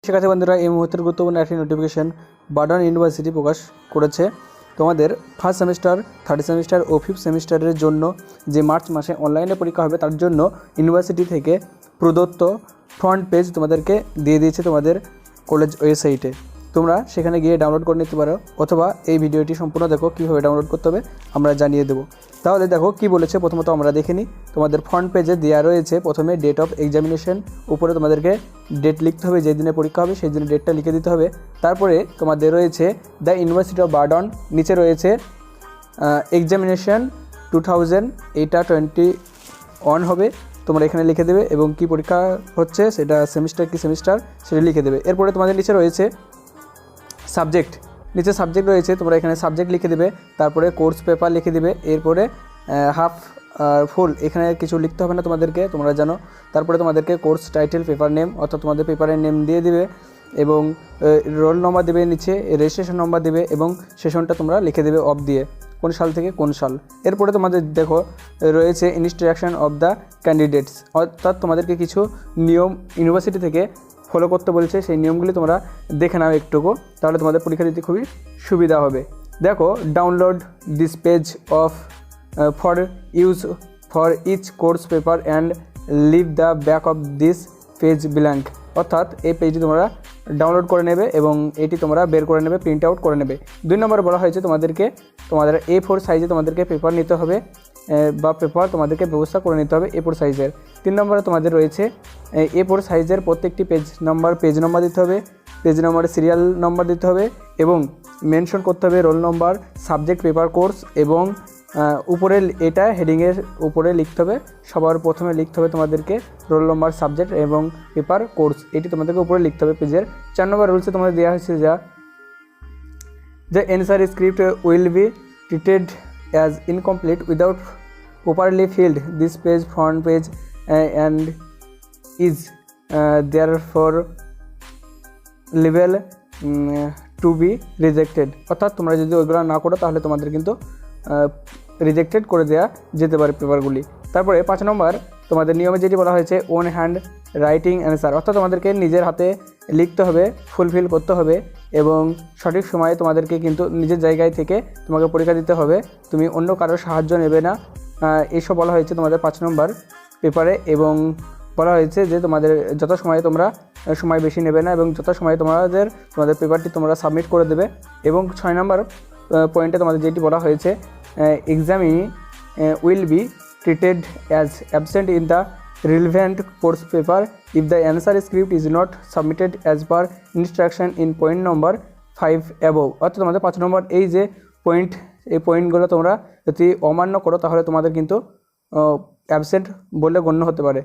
শিক্ষার্থী বন্ধুরা, এই মুহূর্তের গুরুত্বপূর্ণ একটি নোটিফিকেশন বার্ডওয়ান ইউনিভার্সিটি প্রকাশ করেছে। তোমাদের ফার্স্ট সেমিস্টার, থার্ড সেমিস্টার ও ফিফথ সেমিস্টারের জন্য যে মার্চ মাসে অনলাইনে পরীক্ষা হবে, তার জন্য ইউনিভার্সিটি থেকে প্রদত্ত ফ্রন্ট পেজ তোমাদেরকে দিয়ে দিয়েছে তোমাদের কলেজ ওয়েবসাইটে। তোমরা সেখানে গিয়ে ডাউনলোড করে নিতে পারো, অথবা এই ভিডিওটি সম্পূর্ণ দেখো কীভাবে ডাউনলোড করতে হবে আমরা জানিয়ে দেবো। তাহলে দেখো কি বলেছে, প্রথমত আমরা দেখে নিই। তোমাদের ফ্রন্ট পেজে দেওয়া রয়েছে প্রথমে ডেট অফ এক্সামিনেশন, উপরে তোমাদেরকে ডেট লিখতে হবে, যেই দিনে পরীক্ষা হবে সেই দিনে ডেটটা লিখে দিতে হবে। তারপরে তোমাদের রয়েছে দ্য ইউনিভার্সিটি অফ বার্ডওয়ান, নিচে রয়েছে এক্সামিনেশন 2000, এইটা 21 হবে, তোমরা এখানে লিখে দেবে, এবং কি পরীক্ষা হচ্ছে সেটা সেমিস্টার কি সেমিস্টার সেটা লিখে দেবে। এরপরে তোমাদের নিচে রয়েছে সাবজেক্ট, নিচে সাবজেক্ট রয়েছে, তোমরা এখানে সাবজেক্ট লিখে দেবে। তারপরে কোর্স পেপার লিখে দেবে। এরপরে হাফ ফুল এখানে কিছু লিখতে হবে না তোমাদেরকে, তোমরা জানো। তারপরে তোমাদেরকে কোর্স টাইটেল, পেপার নেম, অর্থাৎ তোমাদের পেপারের নেম দিয়ে দিবে, এবং রোল নম্বর দেবে, নিচে রেজিস্ট্রেশন নম্বর দেবে, এবং সেশনটা তোমরা লিখে দেবে অফ দিয়ে, কোন সাল থেকে কোন সাল। এরপরে তোমাদের দেখো রয়েছে ইনস্ট্রাকশন অফ দ্য ক্যান্ডিডেটস, অর্থাৎ তোমাদেরকে কিছু নিয়ম ইউনিভার্সিটি থেকে ফলো করতে বলছে, সেই নিয়মগুলি তোমরা দেখে নাও একটুকু, তাহলে তোমাদের পরীক্ষা দিতে খুবই সুবিধা হবে। দেখো, download this page of for use for each course paper and leave the back of this page blank, অর্থাৎ এই পেজটি তোমরা ডাউনলোড করে নেবে এবং এটি তোমরা বের করে নেবে, প্রিন্ট আউট করে নেবে। 2 নম্বরে বলা হয়েছে তোমাদের A4 সাইজে তোমাদেরকে পেপার নিতে হবে, বা পেপার তোমাদেরকে ব্যবস্থা করে নিতে হবে A4 সাইজের। 3 নম্বরে তোমাদের রয়েছে A4 সাইজের প্রত্যেকটি পেজ নম্বর দিতে হবে, পেজ নম্বরে সিরিয়াল নম্বর দিতে হবে, এবং মেনশন করতে হবে roll number, subject, paper, course, এবং উপরে এটা হেডিংয়ের উপরে লিখতে হবে, সবার প্রথমে লিখতে হবে তোমাদেরকে রোল নম্বর, সাবজেক্ট এবং পেপার, কোর্স, এটি তোমাদেরকে উপরে লিখতে হবে পেজের। 4 নম্বর রুলসে তোমাদের দেওয়া হয়েছে যে answer script will be treated as incomplete without properly filled this page front page and is therefore লেভেল টু বি রিজেক্টেড, অর্থাৎ তোমরা যদি ওইগুলো না করো তাহলে তোমাদের কিন্তু রিজেক্টেড করে দেওয়া যেতে পারে পেপারগুলি। তারপরে 5 নম্বর তোমাদের নিয়মে যেটি বলা হয়েছে ওন হ্যান্ড রাইটিং অ্যান্সার, অর্থাৎ তোমাদেরকে নিজের হাতে লিখতে হবে, ফুলফিল করতে হবে, এবং সঠিক সময়ে তোমাদেরকে কিন্তু নিজের জায়গায় থেকে তোমাকে পরীক্ষা দিতে হবে, তুমি অন্য কারোর সাহায্য নেবে না। এইসব বলা হয়েছে তোমাদের 5 নম্বর পেপারে, এবং বলা হয়েছে যে তোমাদের যথাসময়ে তোমরা সময় বেশি নেবে না, এবং যথাসময়ে তোমাদের পেপারটি তোমরা সাবমিট করে দেবে। এবং 6 নম্বর পয়েন্টে তোমাদের যেটি বলা হয়েছে examinee will be treated as absent in the relevant course paper if the answer script is not submitted as per instruction in point number 5 above, অর্থাৎ তোমাদের 5 নম্বর এই যে এই পয়েন্টগুলো তোমরা যদি অমান্য করো তাহলে তোমাদের কিন্তু অ্যাবসেন্ট বলে গণ্য হতে পারে,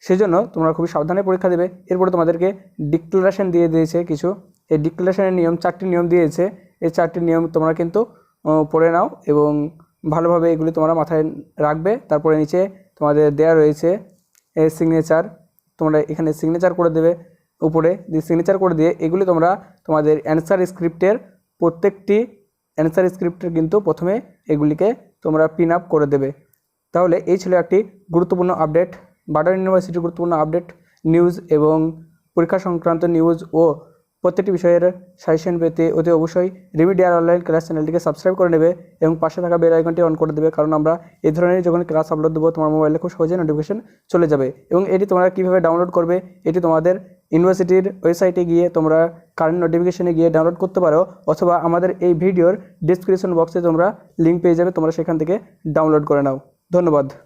সেজন্য তোমরা খুবই সাবধানে পরীক্ষা দেবে। এরপরে তোমাদেরকে ডিক্লারেশন দিয়ে দিয়েছে কিছু, এই ডিক্লারেশনের নিয়ম 4টি নিয়ম দিয়েছে, এই 4টি নিয়ম তোমরা কিন্তু পড়ে নাও এবং ভালোভাবে এগুলি তোমরা মাথায় রাখবে। তারপরে নিচে তোমাদের দেয়া রয়েছে সিগনেচার, তোমরা এখানে সিগনেচার করে দেবে, উপরে সিগনেচার করে দিয়ে এগুলি তোমরা তোমাদের অ্যান্সার স্ক্রিপ্টের প্রত্যেকটি অ্যান্সার স্ক্রিপ্টের কিন্তু প্রথমে এগুলিকে তোমরা পিন আপ করে দেবে। তাহলে এই ছিল একটি গুরুত্বপূর্ণ আপডেট, বার্ডওয়ান ইউনিভার্সিটির গুরুত্বপূর্ণ আপডেট নিউজ এবং পরীক্ষা সংক্রান্ত নিউজ ও প্রত্যেকটি বিষয়ের সাজেশন পেতে অতি অবশ্যই রেমিডিয়াল অনলাইন ক্লাস চ্যানেলটিকে সাবস্ক্রাইব করে নেবে এবং পাশে থাকা বেল আইকনটি অন করে দেবে, কারণ আমরা এই ধরনের যখন ক্লাস আপলোড দেবো তোমার মোবাইলে খুব সহজে নোটিফিকেশন চলে যাবে। এবং এটি তোমরা কীভাবে ডাউনলোড করবে, এটি তোমাদের ইউনিভার্সিটির ওয়েবসাইটে গিয়ে তোমরা কারেন্ট নোটিফিকেশনে গিয়ে ডাউনলোড করতে পারো, অথবা আমাদের এই ভিডিওর ডিসক্রিপশন বক্সে তোমরা লিঙ্ক পেয়ে যাবে, তোমরা সেখান থেকে ডাউনলোড করে নাও। ধন্যবাদ।